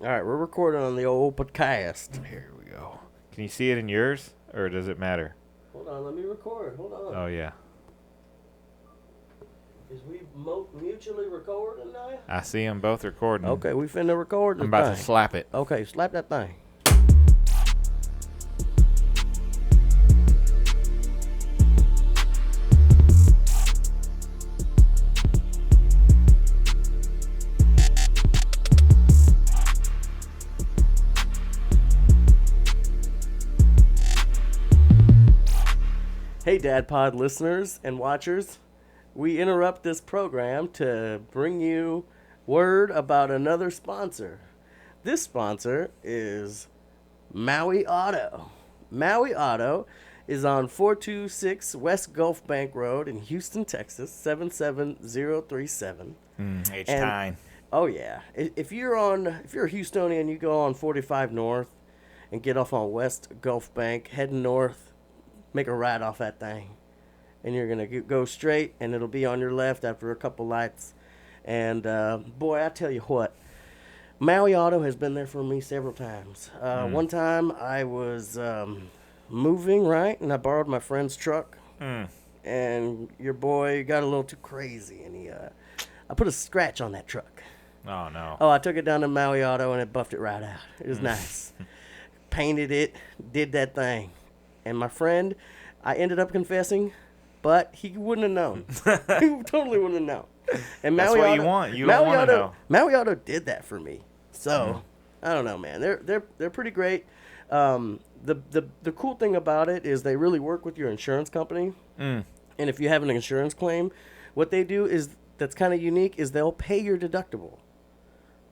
All right, we're recording on the old podcast. Here we go. Can you see it in yours, or does it matter? Hold on, let me record. Hold on. Oh, yeah. Is we mutually recording now? I see them both recording. Okay, we finna record the I'm about thing. to slap it. Okay, slap that thing. Hey, DadPod listeners and watchers. We interrupt this program to bring you word about another sponsor. This sponsor is MaWi Auto. MaWi Auto is on 426 West Gulf Bank Road in Houston, Texas, 77037. H-Time. Oh yeah. If you're a Houstonian, you go on 45 North and get off on West Gulf Bank, heading north, make a right off that thing. And you're going to go straight, and it'll be on your left after a couple lights. And, boy, I tell you what, MaWi Auto has been there for me several times. One time I was moving, right, and I borrowed my friend's truck. And your boy got a little too crazy, and I put a scratch on that truck. Oh, no. Oh, I took it down to MaWi Auto, and it buffed it right out. It was nice. Painted it, did that thing. And my friend, I ended up confessing, but he wouldn't have known. He totally wouldn't have known. And That's MaWi what Auto, you want. You don't want to know. MaWi Auto did that for me. So, I don't know, man. They're pretty great. The cool thing about it is they really work with your insurance company. And if you have an insurance claim, what they do is, that's kind of unique, is they'll pay your deductible.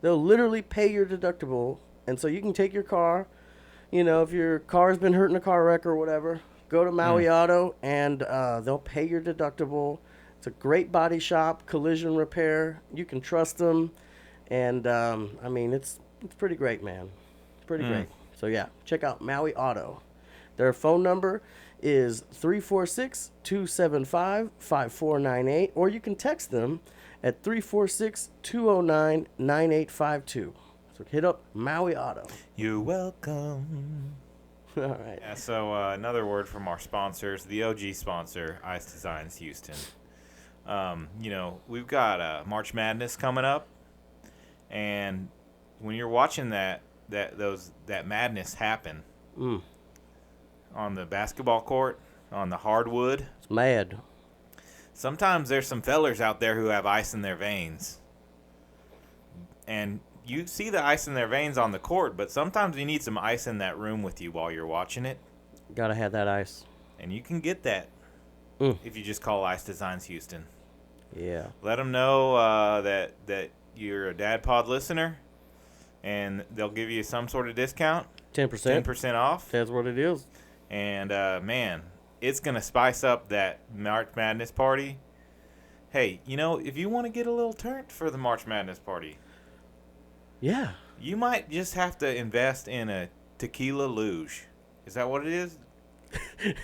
They'll literally pay your deductible. And so you can take your car. You know, if your car's been hurt in a car wreck or whatever, go to MaWi Auto, and they'll pay your deductible. It's a great body shop, collision repair. You can trust them. And, I mean, it's pretty great, man. Pretty great. So, yeah, check out MaWi Auto. Their phone number is 346-275-5498, or you can text them at 346-209-9852. So hit up MaWi Auto. You're welcome. All right. Yeah, so another word from our sponsors, the OG sponsor, Ice Designs Houston. You know, we've got March Madness coming up, and when you're watching that madness happen on the basketball court, on the hardwood, It's mad. sometimes there's some fellers out there who have ice in their veins. And you see the ice in their veins on the court, but sometimes you need some ice in that room with you while you're watching it. Gotta have that ice. And you can get that if you just call Ice Designs Houston. Yeah. Let them know that you're a DadPod listener, and they'll give you some sort of discount. 10%. 10% off. That's what it is. And, man, it's going to spice up that March Madness party. Hey, you know, if you want to get a little turnt for the March Madness party, Yeah. you might just have to invest in a tequila luge. Is that what it is?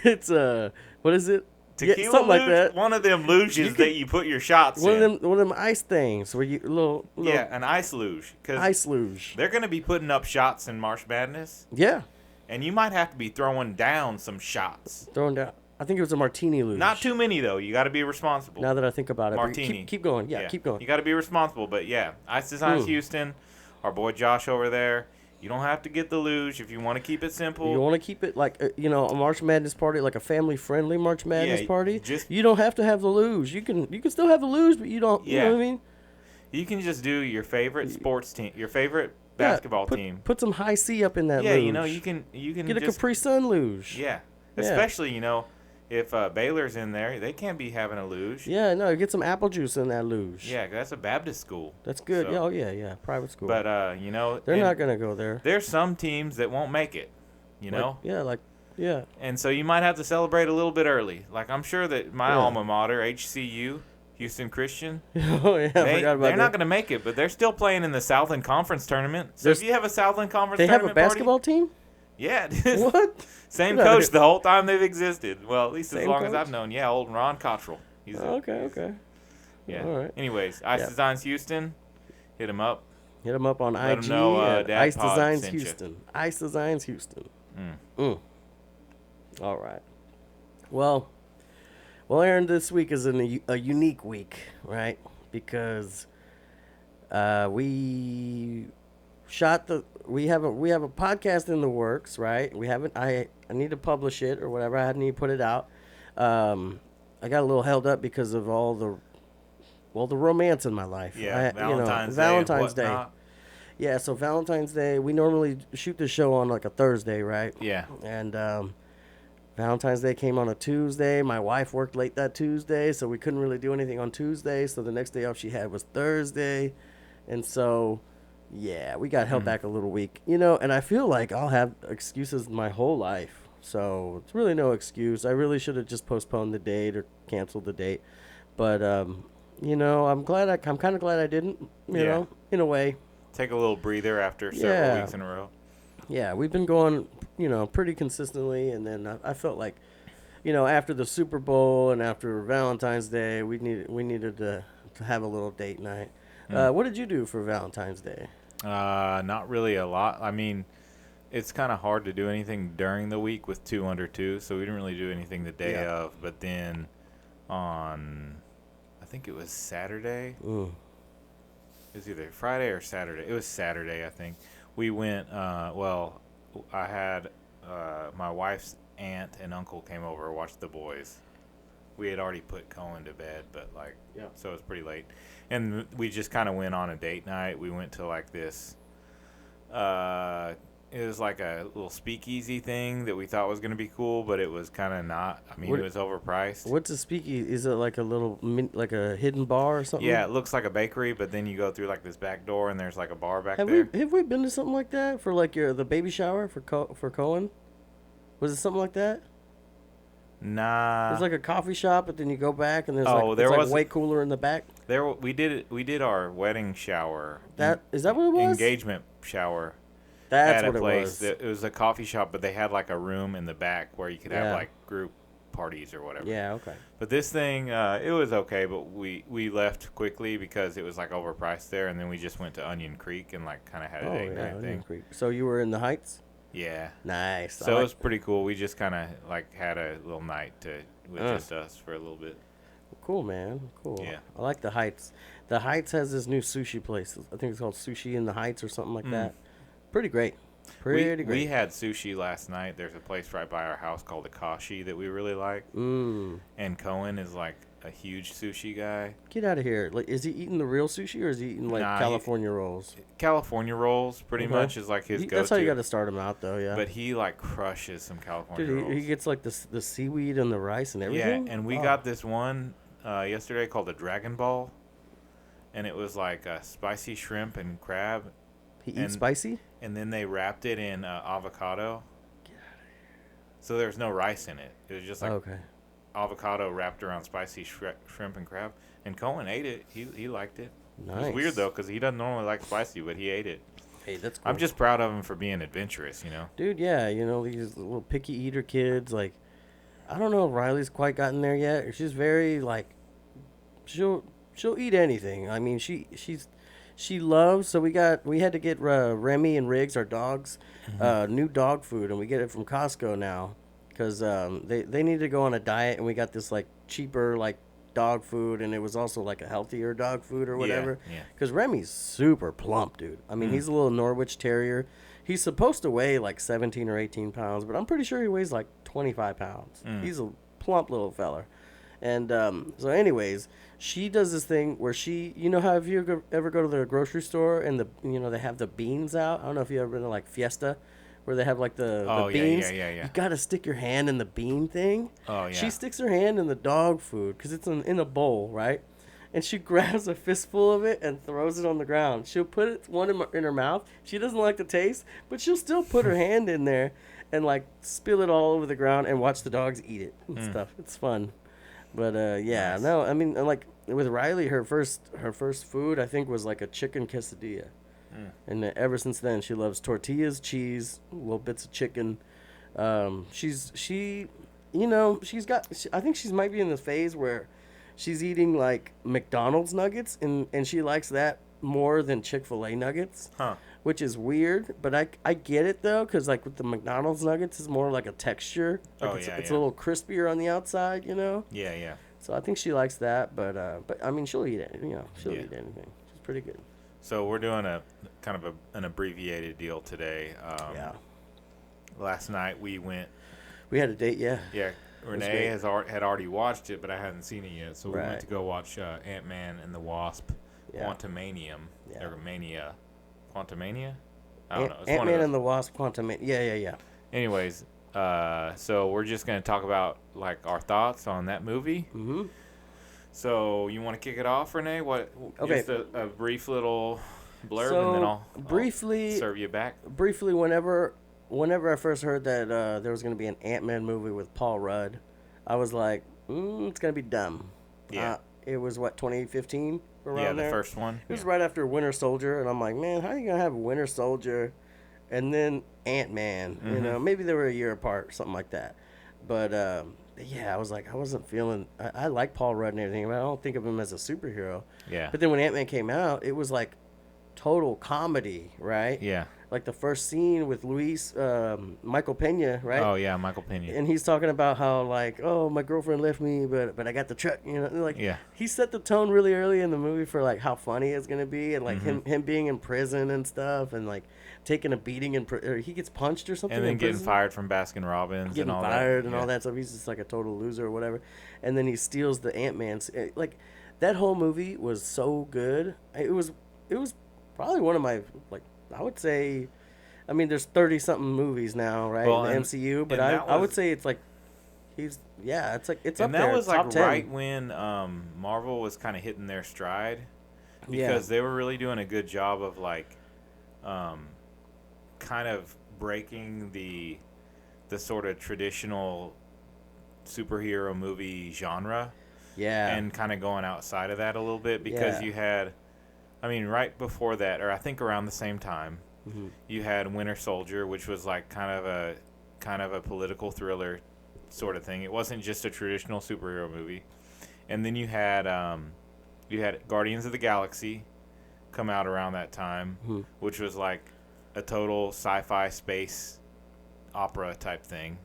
It's what is it? Tequila something luge? like that. One of them luges that you put your shots One in. of them ice things where you little Yeah, an ice luge. 'Cause ice luge. they're going to be putting up shots in March Madness, Yeah. and you might have to be throwing down some shots. Throwing down. I think it was a martini luge. Not too many, though. You got to be responsible. Now that I think about it. But Martini. Keep going. Yeah, keep going. You got to be responsible, but yeah. Ice Designs Houston, our boy Josh over there. You don't have to get the luge if you want to keep it simple. You want to keep it like, a March Madness party, like a family-friendly March Madness party. You don't have to have the luge. You can still have the luge, but you don't. You know what I mean? You can just do your favorite sports team, your favorite basketball team. Put some high C up in that Yeah, luge. you know, you can Get a just, Capri Sun luge. Yeah, especially if Baylor's in there, they can't be having a luge. Yeah, no, get some apple juice in that luge. Yeah, that's a Baptist school. That's good. So. Yeah, private school. But they're not gonna go there. There's some teams that won't make it. You know. Yeah. And so you might have to celebrate a little bit early. Like I'm sure that my alma mater, HCU, Houston Christian. Oh yeah, I forgot about they're that. not going to make it, but they're still playing in the Southland Conference tournament. So if you have a Southland Conference They have tournament a basketball team? Yeah. What? Same Get outta coach here. the whole time they've existed. Well, at least as Same long as coach? I've known. Yeah, old Ron Cottrell. He's Okay. Yeah. All right. Anyways, Ice Yeah. Designs Houston. Hit him up. Hit them up on Let IG 'em know, at Ice DadPod Designs sent ya. Houston. Ice Designs Houston. Mm. All right. Well, Aaron, this week is a unique week, right? Because we we have a podcast in the works, right? We haven't. I need to publish it or whatever. I need to put it out. I got a little held up because of all the romance in my life. Yeah, Valentine's Day. Valentine's Day. Whatnot. Yeah, so Valentine's Day, we normally shoot the show on like a Thursday, right? Yeah. And Valentine's Day came on a Tuesday. My wife worked late that Tuesday, so we couldn't really do anything on Tuesday. So the next day off she had was Thursday. And so, yeah, we got held back a little week. And I feel like I'll have excuses my whole life. So it's really no excuse. I really should have just postponed the date or canceled the date. But, I'm kind of glad I didn't, you know, in a way. Take a little breather after several weeks in a row. Yeah, we've been going, pretty consistently, and then I felt like, after the Super Bowl and after Valentine's Day, we needed to have a little date night. What did you do for Valentine's Day? Not really a lot. I mean, it's kind of hard to do anything during the week with 2 under 2, so we didn't really do anything the day of. But then on, I think it was Saturday. It was either Friday or Saturday. It was Saturday, I think. We went, I had my wife's aunt and uncle came over and watched the boys. We had already put Cohen to bed, but so it was pretty late. And we just kind of went on a date night. We went to like this, it was like a little speakeasy thing that we thought was going to be cool, but it was kind of not. I mean, it was overpriced. What's a speakeasy? Is it like a little, like a hidden bar or something? Yeah, it looks like a bakery, but then you go through like this back door and there's like a bar back have there. Have we been to something like that for like the baby shower for Cohen? Was it something like that? Nah. It's like a coffee shop, but then you go back and there's there it's was way cooler in the back. We did our wedding shower. Is that what it was? Engagement shower. That's at what a place. it was. It was a coffee shop, but they had like a room in the back where you could have like group parties or whatever. Yeah, okay. But this thing, it was okay, but we left quickly because it was like overpriced there, and then we just went to Onion Creek and like kind of had a date night Onion thing. Creek. So you were in the Heights? Yeah. Nice. So it was pretty cool. We just kind of like had a little night with just us for a little bit. Cool, man. Cool. Yeah. I like the Heights. The Heights has this new sushi place. I think it's called Sushi in the Heights or something like that. Pretty great. Pretty great. We had sushi last night. There's a place right by our house called Akashi that we really like. And Cohen is like a huge sushi guy. Get out of here. Like, is he eating the real sushi or is he eating like California rolls? California rolls pretty much is like his go-to. That's how you got to start him out though, yeah. But he like crushes some California rolls. He gets like the seaweed and the rice and everything? Yeah, and we got this one yesterday called the Dragon Ball. And it was like spicy shrimp and crab. He eats spicy? And then they wrapped it in avocado. Get out of here. So there's no rice in it. It was just like avocado wrapped around spicy shrimp and crab. And Cohen ate it. He liked it. Nice. It was weird, though, because he doesn't normally like spicy, but he ate it. Hey, that's cool. I'm just proud of him for being adventurous, you know? Dude, yeah. These little picky eater kids. Like, I don't know if Riley's quite gotten there yet. She's very, like, she'll eat anything. I mean, she loves, so we had to get Remy and Riggs, our dogs, new dog food, and we get it from Costco now because they need to go on a diet, and we got this like cheaper like dog food, and it was also like a healthier dog food or whatever. Because Remy's super plump, dude. I mean, he's a little Norwich Terrier. He's supposed to weigh like 17 or 18 pounds, but I'm pretty sure he weighs like 25 pounds. He's a plump little feller. And so anyways, she does this thing where how if you ever go to the grocery store and they have the beans out. I don't know if you ever been to like Fiesta where they have like the beans. Yeah. You got to stick your hand in the bean thing. Oh, yeah. She sticks her hand in the dog food because it's in a bowl, right? And she grabs a fistful of it and throws it on the ground. She'll put one in her mouth. She doesn't like the taste, but she'll still put her hand in there and like spill it all over the ground and watch the dogs eat it and stuff. It's fun. But Nice. no, I mean, like with Riley, her first food I think was like a chicken quesadilla, and ever since then she loves tortillas, cheese, little bits of chicken. I think she might be in the phase where she's eating like McDonald's nuggets, and she likes that more than Chick-fil-A nuggets, Huh. which is weird. But I get it though, because like with the McDonald's nuggets, it's more like a texture. Like it's a little crispier on the outside, you know. Yeah, yeah. So I think she likes that, but I mean she'll eat it, you know. She'll Yeah. eat anything. She's pretty good. So we're doing a kind of an abbreviated deal today. Yeah. Last night we went. We had a date, yeah. Yeah, Renee had already watched it, but I hadn't seen it yet. So we went Right. to go watch Ant-Man and the Wasp, Yeah. Quantumania, Yeah. or Mania, Quantumania. I don't know. It's Ant-Man and the Wasp, Quantumania. Yeah. Anyways, so we're just gonna talk about like our thoughts on that movie. Mm-hmm. So you want to kick it off, Renee? What? Okay. Just a brief little blurb, So and then I'll briefly serve you back. Briefly, whenever I first heard that there was going to be an Ant-Man movie with Paul Rudd, I was like, it's going to be dumb. Yeah. It was, 2015? Around The there? first one. It was right after Winter Soldier, and I'm like, man, how are you going to have Winter Soldier and then Ant-Man? Mm-hmm. You know, maybe they were a year apart, something like that. But, yeah, I was like, I wasn't feeling... I like Paul Rudd and everything, but I don't think of him as a superhero. Yeah. But then when Ant-Man came out, it was like total comedy, right? Yeah. Like the first scene with Michael Pena, right? Oh yeah, Michael Pena. And he's talking about how like, oh, my girlfriend left me, but I got the truck, you know, like Yeah. he set the tone really early in the movie for like how funny it's gonna be, and like Mm-hmm. him being in prison and stuff, and like taking a beating or he gets punched or something, And then in getting prison. fired from Baskin Robbins Getting and all fired that. and Yeah. all that stuff. He's just like a total loser or whatever, and then he steals the Ant-Man's. Like that whole movie was so good. It was probably one of my, like, I would say, I mean, there's 30-something movies now, right, Well, in the and- MCU, but and I would was- say it's like, it's up And there. that was top like 10. right when Marvel was kind of hitting their stride, because they were really doing a good job of like, kind of breaking the sort of traditional superhero movie genre. Yeah. And kind of going outside of that a little bit, because Yeah. you had, I mean, right before that, or I think around the same time, Mhm. you had Winter Soldier, which was like kind of a political thriller sort of thing. It wasn't just a traditional superhero movie. And then you had Guardians of the Galaxy come out around that time, Mhm. which was like a total sci-fi space opera type thing.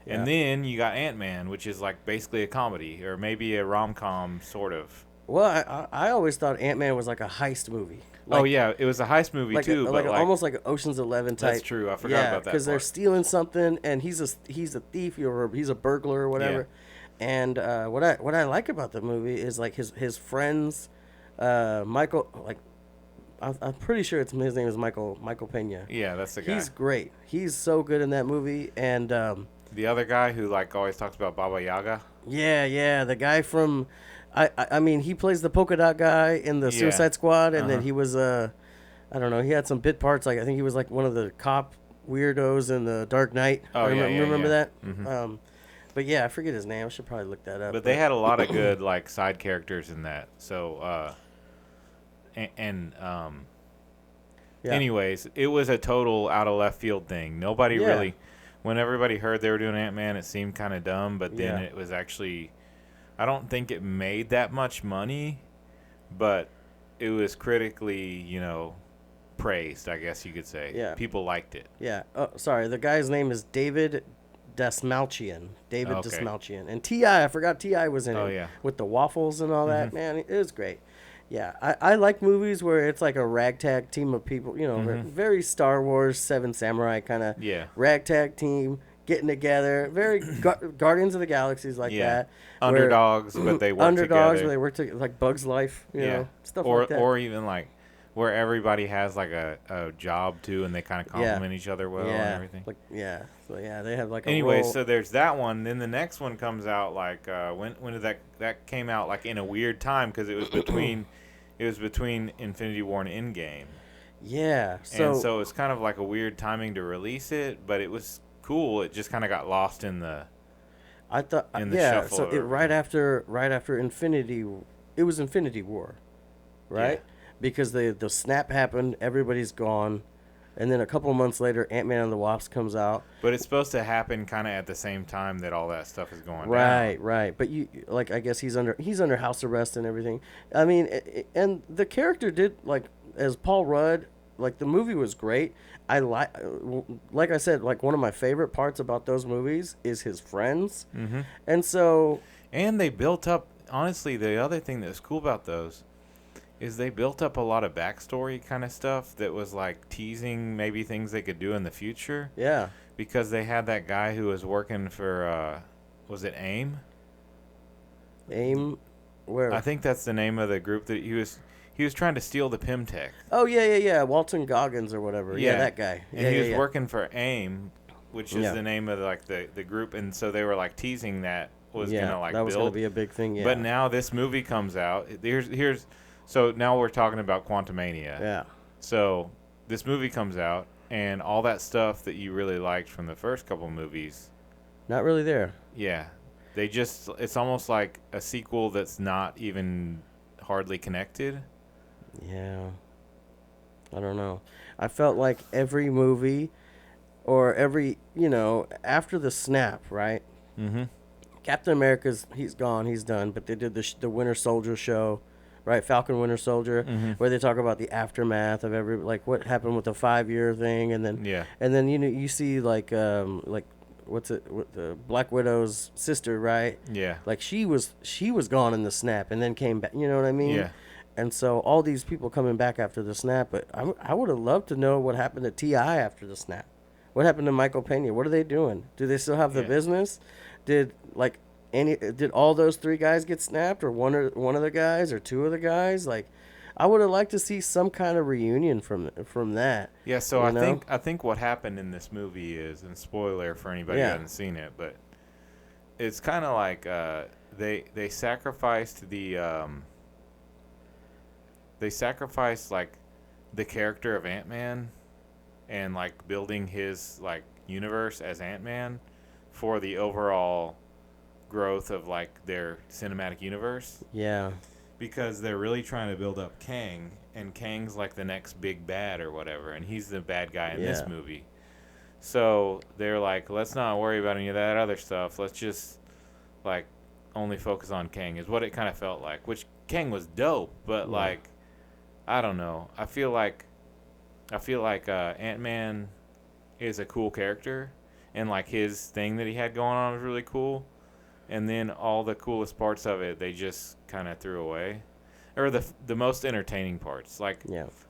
Yeah. And then you got Ant-Man, which is like basically a comedy, or maybe a rom-com sort of. Well, I always thought Ant-Man was like a heist movie. Like, Oh yeah, it was a heist movie too, but like almost like an Ocean's 11 type. that's true. I forgot about that. Because they're part. stealing something, and he's a thief or he's a burglar or whatever. And what I like about the movie is like his friends, Michael. Like I'm pretty sure his name is Michael Pena. Yeah, that's the guy. He's great. He's so good in that movie, and The other guy who like always talks about Baba Yaga. yeah, the guy from, I mean, he plays the polka dot guy in the Yeah. Suicide Squad, and then Uh-huh. he was I don't know, he had some bit parts. Like I think he was like one of the cop weirdos in the Dark Knight. Oh, yeah, remember yeah. that? Mhm. But yeah, I forget his name. I should probably look that up. But they had a lot of good like side characters in that. So Yeah. anyways, it was a total out of left field thing. Nobody Yeah. really, when everybody heard they were doing Ant-Man, it seemed kind of dumb, but then Yeah. it was actually, I don't think it made that much money, but it was critically, praised, I guess you could say. Yeah. People liked it. Yeah. Oh, sorry. The guy's name is David Dastmalchian. Okay. Dastmalchian. And T.I., I forgot T.I. was in it. Oh, yeah. With the waffles and all that. Mhm. Man, it was great. Yeah. I like movies where it's like a ragtag team of people, Mhm. very Star Wars, Seven Samurai kind of Yeah. ragtag team getting together. Very Guardians of the Galaxies like Yeah. that. where- Underdogs, but they work Underdogs together. where they work together. Like Bug's Life, you know, stuff or, like that. Or even like where everybody has like a job too, and they kind of complement each other well and everything. Like, yeah. So, yeah, they have like a Anyway, role. so there's that one. Then the next one comes out like when did that came out, like in a weird time, because it was between Infinity War and Endgame. Yeah. And so it's kind of like a weird timing to release it, but it was cool. It just kind of got lost in the. I thought, in the yeah. shuffle So of it, right after Infinity, it was Infinity War, right? Yeah. Because the snap happened, everybody's gone, And then a couple of months later, Ant-Man and the Wasp comes out. But it's supposed to happen kind of at the same time that all that stuff is going down. Right. But I guess he's under house arrest and everything. I mean, and the character did as Paul Rudd. Like the movie was great. Like I said, like one of my favorite parts about those movies is his friends. Mm-hmm. And so. And they built up. Honestly, the other thing that's cool about those is they built up a lot of backstory kind of stuff that was like teasing maybe things they could do in the future. Yeah. Because they had that guy who was working for, was it AIM? AIM? Where? I think that's the name of the group that he was trying to steal the Pimtech. Oh, yeah. Walton Goggins or whatever. Yeah, that guy. And he was working for AIM, which is the name of like the group. And so they were like teasing that was going to like that was going to build. be a big thing, yeah. But now this movie comes out. So now we're talking about Quantumania. Yeah. So this movie comes out, and all that stuff that you really liked from the first couple movies. Not really there. Yeah. It's almost like a sequel that's not even hardly connected. Yeah. I don't know. I felt like every movie or after the snap, right? Mm-hmm. Captain America's, he's gone, he's done, but they did the Winter Soldier show, right? Falcon Winter Soldier, where they talk about the aftermath of what happened with the 5-year thing, and then you see what's it, with the Black Widow's sister, right? Yeah. Like she was gone in the snap and then came back, you know what I mean? Yeah. And so all these people coming back after the snap, but I would have loved to know what happened to T.I. after the snap. What happened to Michael Pena? What are they doing? Do they still have the business? Did all those 3 guys get snapped, or one of the guys, or 2 of the guys? Like, I would have liked to see some kind of reunion from that. Yeah. So I think what happened in this movie is, and spoiler for anybody who hasn't seen it, but it's kind of like they sacrificed like the character of Ant-Man and like building his like universe as Ant-Man for the overall growth of like their cinematic universe. Yeah. Because they're really trying to build up Kang, and Kang's like the next big bad or whatever, and he's the bad guy in this movie. So they're like, let's not worry about any of that other stuff. Let's just like only focus on Kang, is what it kind of felt like. Which Kang was dope, but like, I don't know. I feel like Ant-Man is a cool character, and like his thing that he had going on was really cool. And then all the coolest parts of it, they just kind of threw away. Or the most entertaining parts. Like,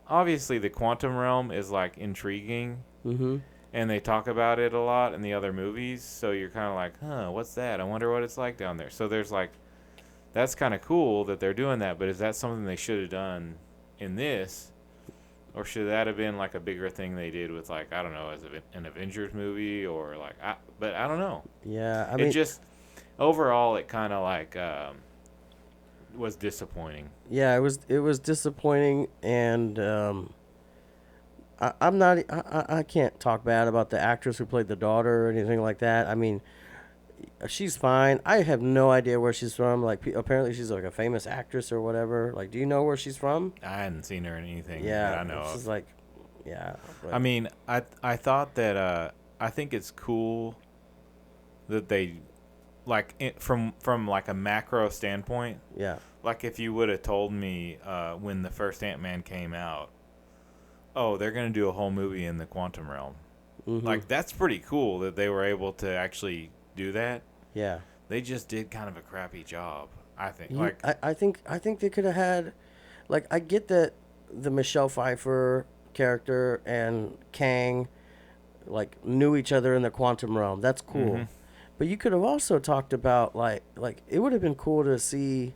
obviously the quantum realm is, like, intriguing. Mm-hmm. And they talk about it a lot in the other movies. So you're kind of like, what's that? I wonder what it's like down there. So there's, like, that's kind of cool that they're doing that. But is that something they should have done in this? Or should that have been, like, a bigger thing they did with, like, I don't know, as an Avengers movie? Or, like, but I don't know. Yeah, I mean... Overall, it kind of like was disappointing. Yeah, it was disappointing, and I can't talk bad about the actress who played the daughter or anything like that. I mean, she's fine. I have no idea where she's from. Like, apparently she's like a famous actress or whatever. Like, do you know where she's from? I hadn't seen her in anything that I know of. She's like, yeah. But. I mean, I thought that I think it's cool that they. Like from like a macro standpoint, like if you would have told me when the first Ant-Man came out, they're gonna do a whole movie in the quantum realm, like that's pretty cool that they were able to actually do that. Yeah, they just did kind of a crappy job, I think. I think they could have had, like, I get that the Michelle Pfeiffer character and Kang, like, knew each other in the quantum realm. That's cool. Mm-hmm. But you could have also talked about, like it would have been cool to see,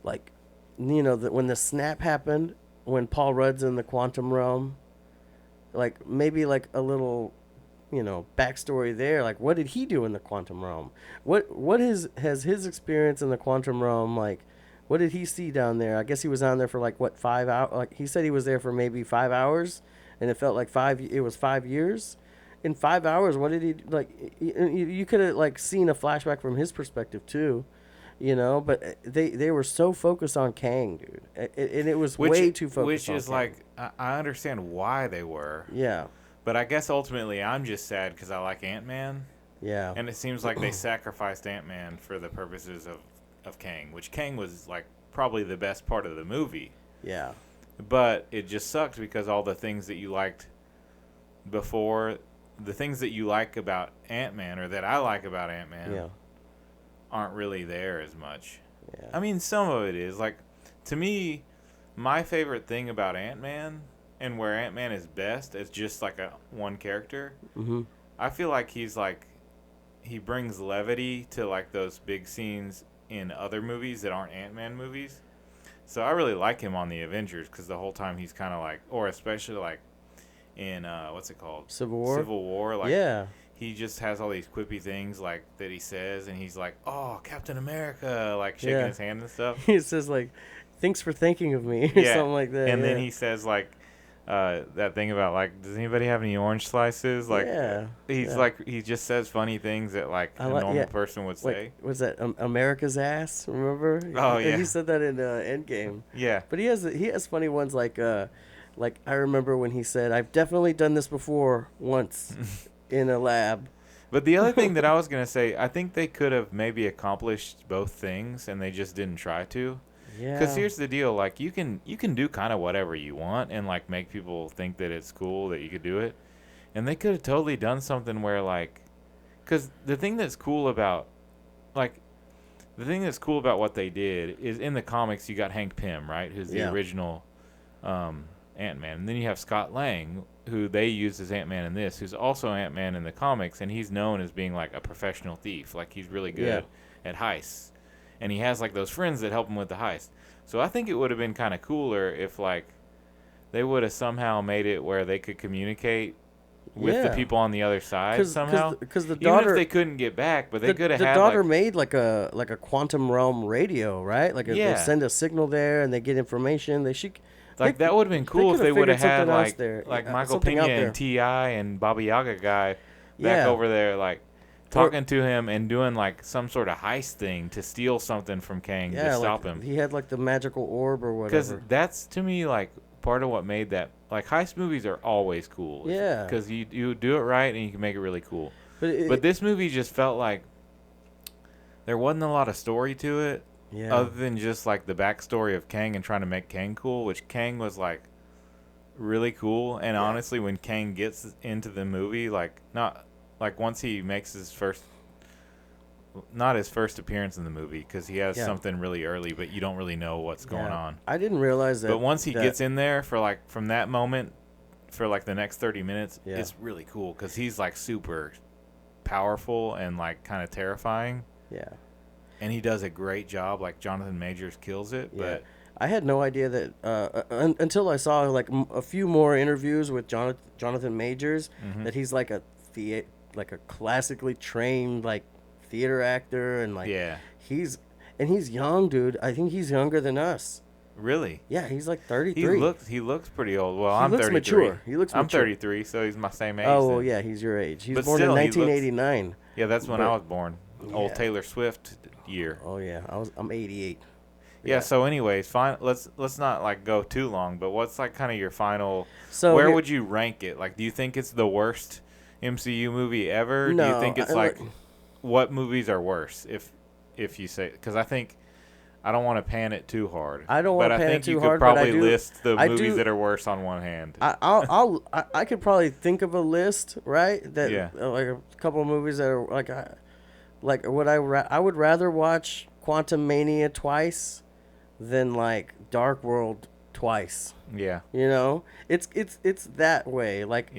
like, that when the snap happened, when Paul Rudd's in the quantum realm, like, maybe, like, a little, backstory there. Like, what did he do in the quantum realm? What has his experience in the quantum realm, like, what did he see down there? I guess he was down there for, like, 5 hours? Like, he said he was there for maybe 5 hours, and it felt like it was 5 years. In 5 hours, what did he, like, you could have, like, seen a flashback from his perspective, too. You know, but they were so focused on Kang, dude, and it was way too focused. Which on is Kang. like I understand why they were. Yeah. But I guess ultimately I'm just sad because I like Ant-Man. Yeah. And it seems like they sacrificed Ant-Man for the purposes of Kang, which Kang was like probably the best part of the movie. Yeah. But it just sucked because all the things that you liked before, the things that you like about Ant-Man or that I like about Ant-Man aren't really there as much. Yeah. I mean, some of it is. Like, to me, my favorite thing about Ant-Man and where Ant-Man is best is just like a one character. Mm-hmm. I feel like he's like, he brings levity to like those big scenes in other movies that aren't Ant-Man movies. So I really like him on the Avengers because the whole time he's kind of like, or especially like in what's it called? Civil War. Civil War. Like, yeah. He just has all these quippy things like that he says, and he's like, "Oh, Captain America," like shaking his hand and stuff. He says like, "Thanks for thinking of me," or something like that. And then he says like that thing about like, "Does anybody have any orange slices?" Like, he's like, he just says funny things that like a normal person would say. Was that America's ass? Remember? Oh yeah. He said that in Endgame. Yeah. But he has funny ones like I remember when he said, "I've definitely done this before once." In a lab. But the other thing that I was going to say, I think they could have maybe accomplished both things and they just didn't try to. Yeah. Because here's the deal, like you can do kind of whatever you want and like make people think that it's cool that you could do it. And they could have totally done something where like, because the thing that's cool about what they did is in the comics you got Hank Pym, right? Who's the original Ant-Man. And then you have Scott Lang, who they used as Ant-Man in this, who's also Ant-Man in the comics, and he's known as being like a professional thief. Like he's really good at heists. And he has like those friends that help him with the heist. So I think it would have been kind of cooler if like they would have somehow made it where they could communicate with the people on the other side somehow. Because the daughter, even if they couldn't get back, but they could have had the daughter made like a quantum realm radio, right? Like they send a signal there and they get information. Like that would have been cool if they would have had like Michael Pena and and T.I. and Baba Yaga guy back over there, like talking to him and doing like some sort of heist thing to steal something from Kang to stop him. He had like the magical orb or whatever. Because that's to me like part of what made that, like heist movies are always cool. Yeah. Because you do it right and you can make it really cool. But this movie just felt like there wasn't a lot of story to it. Yeah. Other than just like the backstory of Kang and trying to make Kang cool, which Kang was like really cool. And honestly, when Kang gets into the movie, like not like once he makes not his first appearance in the movie because he has something really early, but you don't really know what's going on. I didn't realize that. But once he gets in there for like from that moment for like the next 30 minutes, it's really cool because he's like super powerful and like kind of terrifying. Yeah. And he does a great job. Like Jonathan Majors kills it. Yeah. But I had no idea that until I saw like a few more interviews with Jonathan Majors that he's like a classically trained like theater actor and like he's young, dude. I think he's younger than us. Really? Yeah, he's like 33. He looks pretty old. Well, I'm 33. Mature. He looks mature. I'm 33, so he's my same age. Oh, well, yeah, he's your age. He's born in 1989. Yeah, that's when I was born. Old Taylor Swift year. Oh yeah, I'm 88. Yeah. So, anyways, fine. Let's not like go too long. But what's like kind of your final? So where would you rank it? Like, do you think it's the worst MCU movie ever? No, do you think it's like what movies are worse? If you say, because I think I don't want to pan it too hard. I don't want to pan it too hard. But I think you could probably but list the movies that are worse on one hand. I could probably think of a list, right? That like a couple of movies that are like I would rather watch Quantumania twice than like Dark World twice. Yeah. You know? It's that way. Like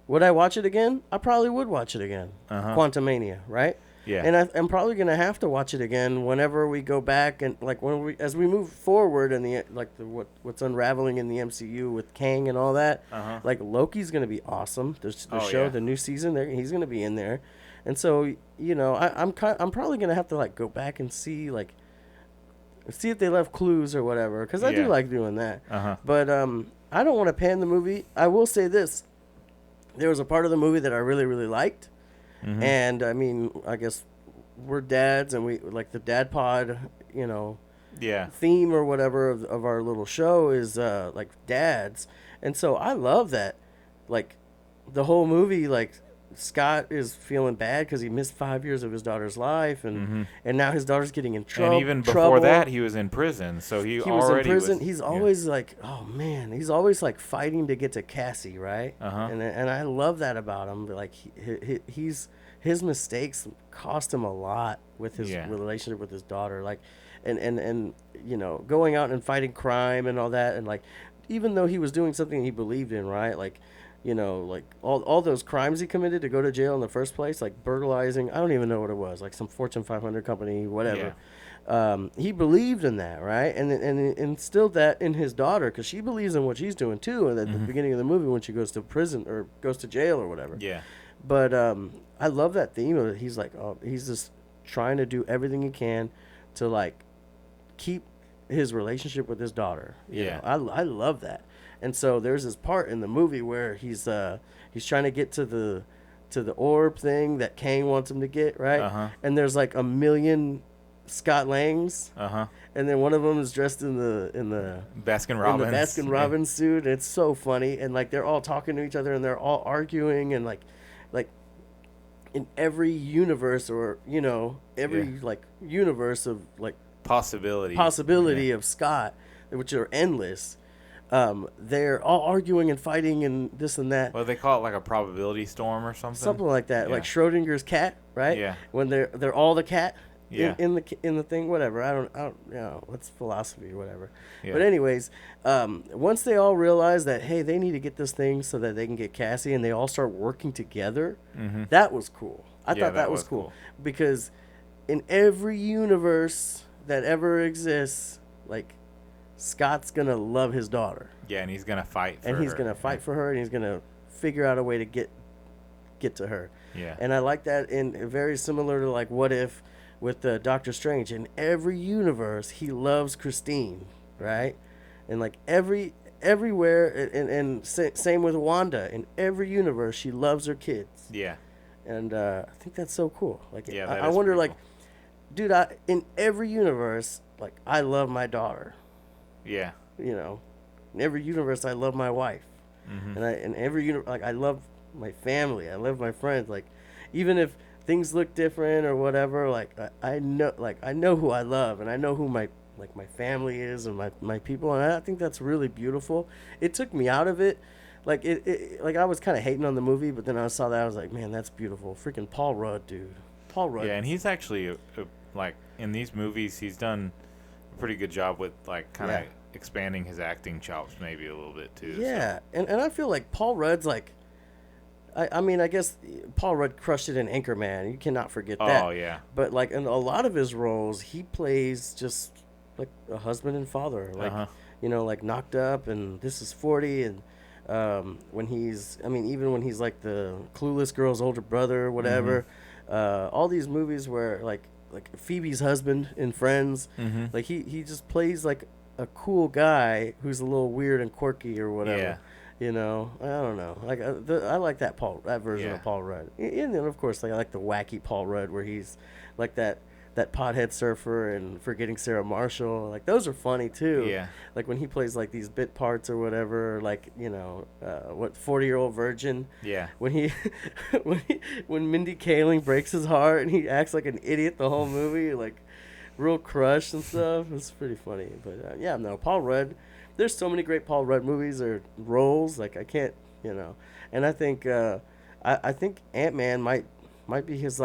would I watch it again? I probably would watch it again. Quantumania, right? Yeah. And I'm probably going to have to watch it again whenever we go back and like as we move forward and what's unraveling in the MCU with Kang and all that. Like Loki's going to be awesome. The show, the new season, he's going to be in there. And so, you know, I'm probably going to have to like go back and see if they left clues or whatever, cuz I do like doing that. But I don't want to pan the movie. I will say this. There was a part of the movie that I really, really liked. And I mean, I guess we're dads and we like the DadPod, you know, Yeah. theme or whatever of our little show is like dads, and so I love that, like the whole movie, like Scott is feeling bad because he missed 5 years of his daughter's life, and now his daughter's getting in trouble. And even before trouble. that, he was in prison, so he was in already prison. was, He's always like, oh man, he's always like fighting to get to Cassie, right? And I love that about him. Like he's his mistakes cost him a lot with his relationship with his daughter, like, and you know, going out and fighting crime and all that, and like, even though he was doing something he believed in, right? Like, you know, like all those crimes he committed to go to jail in the first place, like burglarizing, I don't even know what it was, like some Fortune 500 company, whatever. He believed in that, right? And instilled that in his daughter, because she believes in what she's doing too. And at the beginning of the movie, when she goes to prison or goes to jail or whatever. Yeah. But I love that theme of it. He's like, oh, he's just trying to do everything he can to like keep his relationship with his daughter. You know? I love that. And so there's this part in the movie where he's trying to get to the orb thing that Kang wants him to get, right? And there's like a million Scott Langs, and then one of them is dressed in the Baskin Robbins suit. It's so funny, and like they're all talking to each other and they're all arguing, and like in every universe, or you know, every like universe of like possibility of Scott, which are endless. They're all arguing and fighting and this and that. Well, they call it like a probability storm or something. Something like that, like Schrodinger's cat, right? Yeah. When they're all the cat. Yeah. In the thing, whatever. I don't, you know, what's philosophy or whatever. Yeah. But anyways, once they all realize that, hey, they need to get this thing so that they can get Cassie, and they all start working together, that was cool. I thought that was cool. Because in every universe that ever exists, like, Scott's going to love his daughter. Yeah, and he's going to fight for her. And he's going to fight for her, and he's going to figure out a way to get to her. Yeah. And I like that in very similar to, like, What If with Doctor Strange. In every universe, he loves Christine, right? And, like, everywhere, and same with Wanda. In every universe, she loves her kids. Yeah. And I think that's so cool. Like, yeah, I wonder, like, dude, in every universe, like, I love my daughter. Yeah. You know, in every universe, I love my wife. And in every universe, like, I love my family. I love my friends. Like, even if things look different or whatever, like, I know who I love, and I know who my family is, and my people. And I think that's really beautiful. It took me out of it. Like, like, I was kind of hating on the movie, but then I saw that, I was like, man, that's beautiful. Freaking Paul Rudd, dude. Paul Rudd. Yeah, and he's actually, like, in these movies, he's done a pretty good job with, like, kind of expanding his acting chops maybe a little bit, too. Yeah, so. and I feel like Paul Rudd's, like, I mean, I guess Paul Rudd crushed it in Anchorman. You cannot forget that. Oh, yeah. But, like, in a lot of his roles, he plays just, like, a husband and father. Like, you know, like, Knocked Up and This Is 40, and when he's, I mean, even when he's like the clueless girl's older brother or whatever, all these movies where like Phoebe's husband in Friends, like he just plays like a cool guy who's a little weird and quirky or whatever. Yeah. You know, I don't know. Like I like that version of Paul Rudd. And then of course, like, I like the wacky Paul Rudd where he's like that pothead surfer and Forgetting Sarah Marshall. Like, those are funny too. Yeah. Like when he plays like these bit parts or whatever, like, you know, 40-Year-Old Virgin. Yeah. When when Mindy Kaling breaks his heart and he acts like an idiot the whole movie, like real crushed and stuff. It's pretty funny. But yeah, no, Paul Rudd. There's so many great Paul Rudd movies or roles. Like, I can't, you know. And I think I think Ant-Man might be his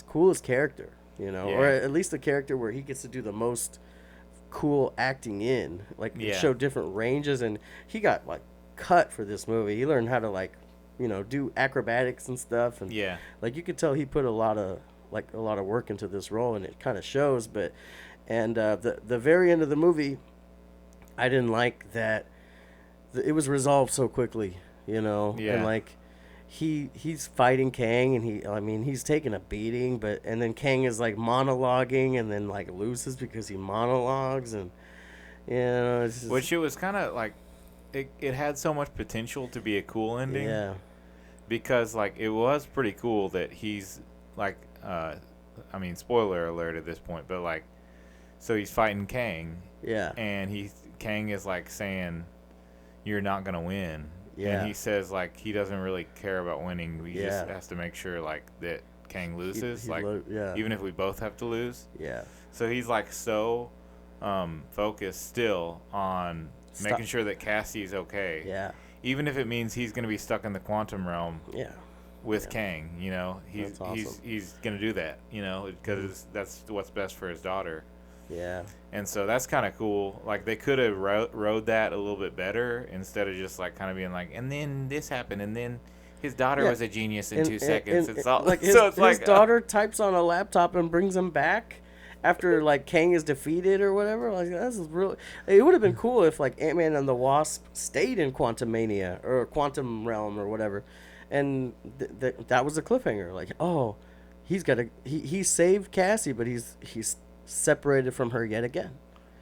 coolest character. You know, or at least a character where he gets to do the most cool acting in, like, show different ranges. And he got like cut for this movie. He learned how to, like, you know, do acrobatics and stuff. And like, you could tell he put a lot of work into this role, and it kind of shows. But the very end of the movie, I didn't like that it was resolved so quickly. You know, and like. He's fighting Kang, and he's taking a beating, and then Kang is like monologuing and then like loses because he monologues, and you know, it's just, which it was kind of like it had so much potential to be a cool ending. Yeah. Because like it was pretty cool that he's like I mean, spoiler alert at this point, but like, so he's fighting Kang. Yeah. And Kang is like saying, "You're not gonna win." Yeah. And he says like he doesn't really care about winning. He just has to make sure like that Kang loses, even if we both have to lose. Yeah. So he's like so focused still on making sure that Cassie's okay. Yeah. Even if it means he's gonna be stuck in the quantum realm. Yeah. With Kang, you know, he's gonna do that, you know, because that's what's best for his daughter. Yeah. And so that's kind of cool. Like they could have rode that a little bit better instead of just like kind of being like, and then this happened, and then his daughter was a genius in 2 seconds. It's all like his daughter types on a laptop and brings him back after like Kang is defeated or whatever. Like this is really. It would have been cool if like Ant-Man and the Wasp stayed in Quantumania or Quantum Realm or whatever. And that was a cliffhanger. Like, oh, he saved Cassie, but he's separated from her yet again.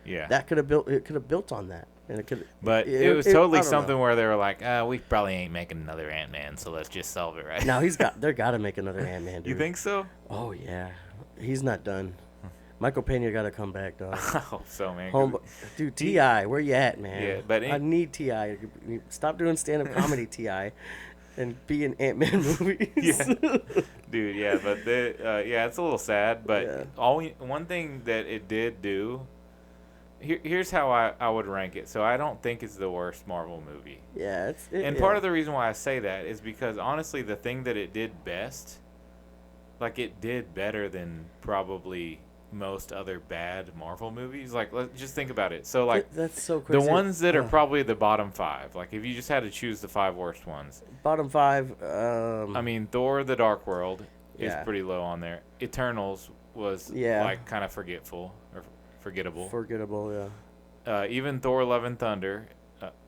Yeah, that could have built on that, and it could. But it was totally something where they were like, we probably ain't making another Ant-Man, so let's just solve it right. No, they got to make another Ant-Man. Dude. You think so? Oh yeah, he's not done. Michael Pena got to come back, dog. I hope so, man. Dude, T.I., where you at, man? Yeah, but I need T.I. Stop doing stand-up comedy, T.I. And be in Ant-Man movies. Yeah. Dude, yeah, but it's a little sad, but one thing that it did do, here's how I would rank it. So I don't think it's the worst Marvel movie. Yeah, part of the reason why I say that is because honestly the thing that it did best, like it did better than probably most other bad Marvel movies. Like, let's just think about it. So like that's so crazy. The ones that are probably the bottom 5, like if you just had to choose the 5 worst ones. Bottom 5. I mean, Thor: The Dark World is pretty low on there. Eternals was like kind of forgettable. Forgettable, yeah. Even Thor: Love and Thunder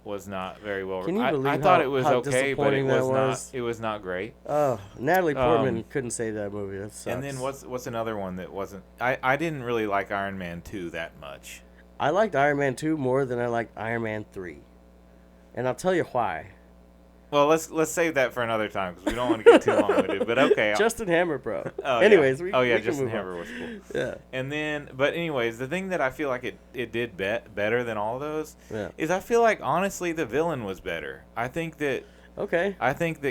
was not very well. Can you believe I thought it was okay, but it was not great. Oh, Natalie Portman couldn't save that movie. That sucks. And then what's another one that wasn't? I didn't really like Iron Man 2 that much. I liked Iron Man 2 more than I liked Iron Man 3, and I'll tell you why. Well, let's save that for another time because we don't want to get too long with it. But okay. Justin Hammer, bro. Oh, anyways, yeah. Justin Hammer was cool. Yeah. And then, but anyways, the thing that I feel like it did better than all those Yeah. is I feel like honestly the villain was better. I think that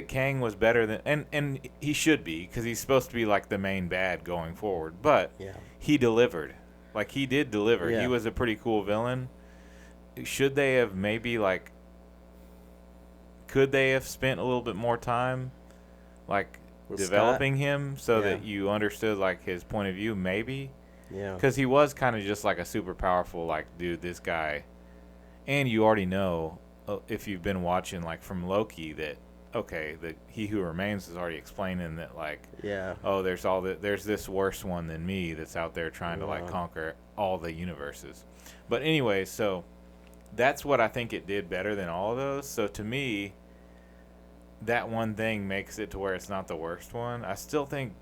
Kang was better than and he should be because he's supposed to be like the main bad going forward. But he delivered. Like he did deliver. Yeah. He was a pretty cool villain. Should they have maybe like? Could they have spent a little bit more time, like developing him so that you understood like his point of view? Maybe. Yeah. Because he was kind of just like a super powerful like dude. This guy, and you already know if you've been watching like from Loki that that He Who Remains is already explaining that like there's this worse one than me that's out there trying to like conquer all the universes. But anyway, so that's what I think it did better than all of those. So to me, that one thing makes it to where it's not the worst one. I still think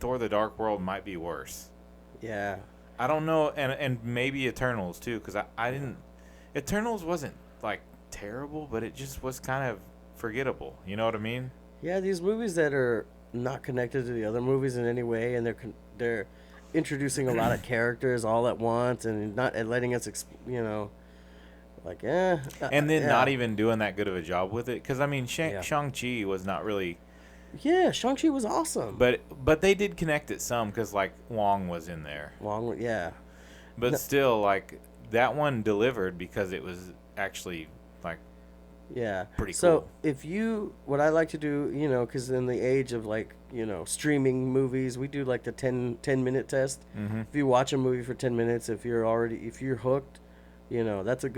Thor: The Dark World might be worse. Yeah. I don't know, and maybe Eternals too, because I didn't. Eternals wasn't like terrible, but it just was kind of forgettable. You know what I mean? Yeah, these movies that are not connected to the other movies in any way, and they're introducing a lot of characters all at once, and not letting us, like, and then not even doing that good of a job with it. Because, I mean, Shang-Chi was not really... Yeah, Shang-Chi was awesome. But they did connect it some because, like, Wong was in there. Wong, yeah. But still, like, that one delivered because it was actually, like, pretty cool. So, what I like to do, because in the age of, like, streaming movies, we do, like, the 10-minute test. Mm-hmm. If you watch a movie for 10 minutes, if you're hooked, that's a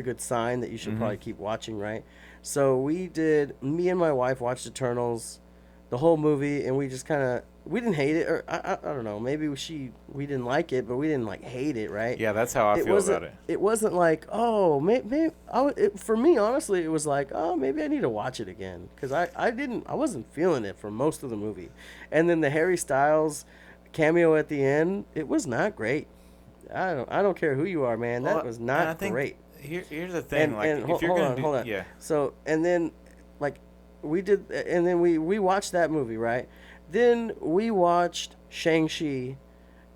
good sign that you should probably keep watching, right? So me and my wife watched Eternals, the whole movie, and we just we didn't hate it, or I don't know, maybe we didn't like it, but we didn't like hate it, right? Yeah, that's how I feel about it. It wasn't like, oh, maybe for me, honestly, it was like, oh, maybe I need to watch it again, because I wasn't feeling it for most of the movie, and then the Harry Styles cameo at the end, it was not great. I don't care who you are, man. That was not great. Here's the thing, hold on. So, and then, like, we watched that movie, right? Then we watched Shang-Chi,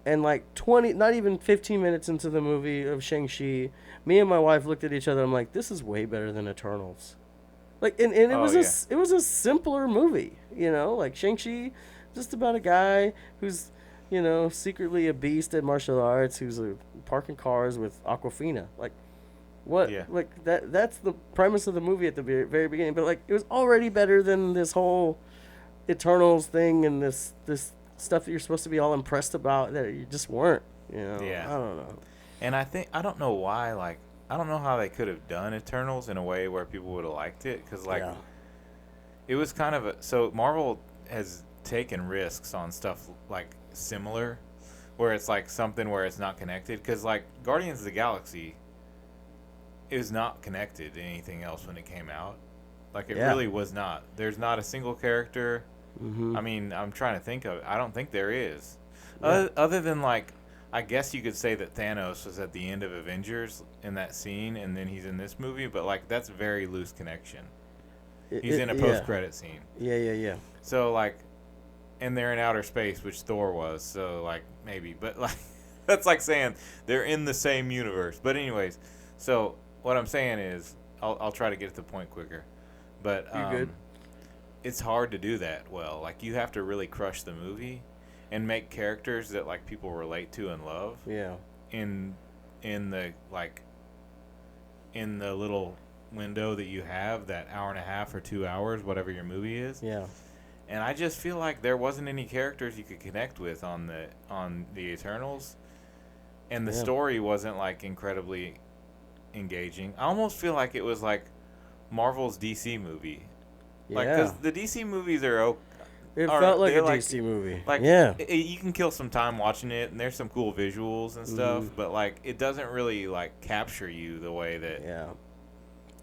and like 20, not even 15 minutes into the movie of Shang-Chi, me and my wife looked at each other. I'm like, this is way better than Eternals. Like, and it Oh, was yeah. it was a simpler movie, you know, like Shang-Chi, just about a guy who's, you know, secretly a beast at martial arts, who's parking cars with Aquafina. Like, what? Yeah. Like that's the premise of the movie at the very beginning. But like, it was already better than this whole Eternals thing and this stuff that you're supposed to be all impressed about that you just weren't. You know, Yeah. I don't know. And I don't know why, like, I don't know how they could have done Eternals in a way where people would have liked it, because, like, Yeah. it was kind of so Marvel has taken risks on stuff, like, similar, where it's, like, something where it's not connected, because, like, Guardians of the Galaxy is not connected to anything else when it came out. Like, it Yeah. really was not. There's not a single character. Mm-hmm. I mean, I'm trying to think of it. I don't think there is. Yeah. Other than, like, I guess you could say that Thanos was at the end of Avengers in that scene, and then he's in this movie, but, like, that's very loose connection. He's in a post-credit scene. Yeah. So, like, and they're in outer space, which Thor was, so, like, maybe. But, like, that's like saying they're in the same universe. But anyways, so what I'm saying is, I'll try to get to the point quicker. But You're good. it's hard to do that well. Like, you have to really crush the movie and make characters that, like, people relate to and love Yeah. in the, like, in the little window that you have, that hour and a half or 2 hours, whatever your movie is. Yeah. And I just feel like there wasn't any characters you could connect with on the Eternals, and the Yeah. story wasn't, like, incredibly engaging. I almost feel like it was like Marvel's DC movie. Like, Yeah. because the DC movies are It are- felt like a they're like- DC movie. like, yeah. you can kill some time watching it, and there's some cool visuals and stuff, Mhm. but, like, it doesn't really, like, capture you the way that. Yeah.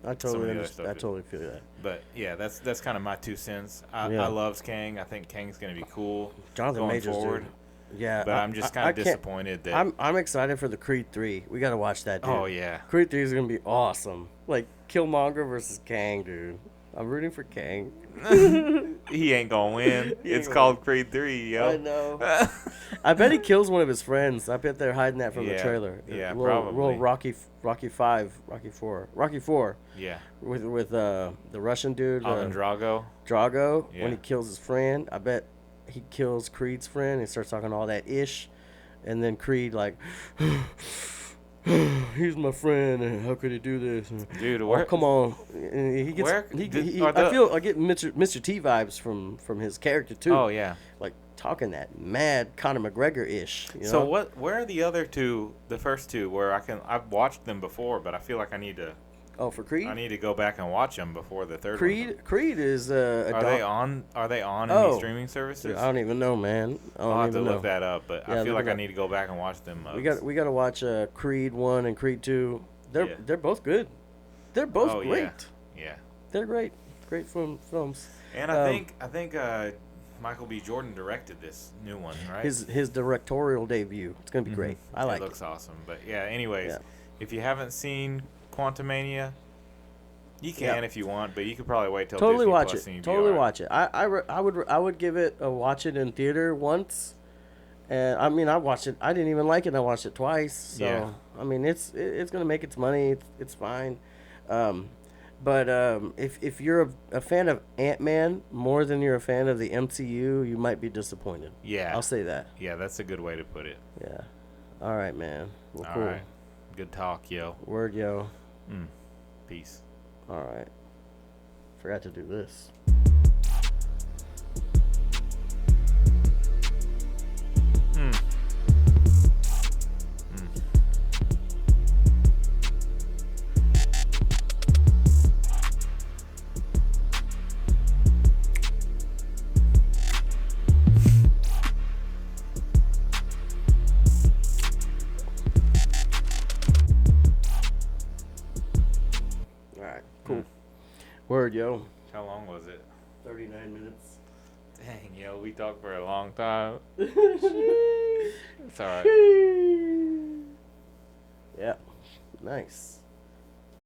I Some of totally the other understand. stuff I did. totally feel that. But yeah, that's kind of my 2 cents. I Yeah. loves Kang. I think Kang's gonna be cool Jonathan going Majors, forward. dude. Yeah. But I'm just kind of disappointed that. I'm excited for the Creed 3. We got to watch that, dude. Oh yeah. Creed 3 is going to be awesome. Like, Killmonger versus Kang, dude. I'm rooting for Kang. He ain't gonna win. He ain't It's gonna called Creed 3, yo. I know. I bet he kills one of his friends. I bet they're hiding that from the Yeah. trailer. Yeah, Little probably. Rocky 4 Yeah. with the Russian dude Ivan Drago. Drago. Yeah. When he kills his friend, I bet he kills Creed's friend and starts talking all that ish, and then Creed like, he's my friend, and how could he do this? And, Dude, oh, where? come on. And he gets. Where- he, did- he, are the- I get Mr. T vibes from his character too. Oh yeah. Like talking that mad Conor McGregor ish. You know? So what? Where are the other two? The first two, where I've watched them before, but I feel like I need to for Creed. go back and watch them before the third one. Creed is Are they on Oh. any streaming services? Dude, I don't even know, man. I I'll don't have to even know. look that up, but Yeah, I feel look like it I up. need to go back and watch them. We got to watch Creed 1 and Creed 2. Yeah. They're both good. They're both Oh, great. Yeah. They're great. Great films. And I think Michael B. Jordan directed this new one, right? His directorial debut. It's gonna be great. I like It looks awesome. But yeah, anyways, Yeah. if you haven't seen Quantumania, you can Yeah. if you want, but you could probably wait till Totally Disney watch Plus and it. you'd be Totally alright. watch it. I would give it a watch it in theater once. And I mean, I watched it. I didn't even like it. And I watched it twice. So Yeah. I mean, it's gonna make its money. It's fine. But if you're a fan of Ant-Man more than you're a fan of the MCU, you might be disappointed. Yeah. I'll say that. Yeah, that's a good way to put it. Yeah. All right, man. Well, All cool. right. Good talk, yo. Word, yo. Peace. All right. Forgot to do this. All right. Cool. Word, yo. How long was it? 39 minutes. Dang, yo, we talked for a long time. It's It's all right. Yeah. Nice.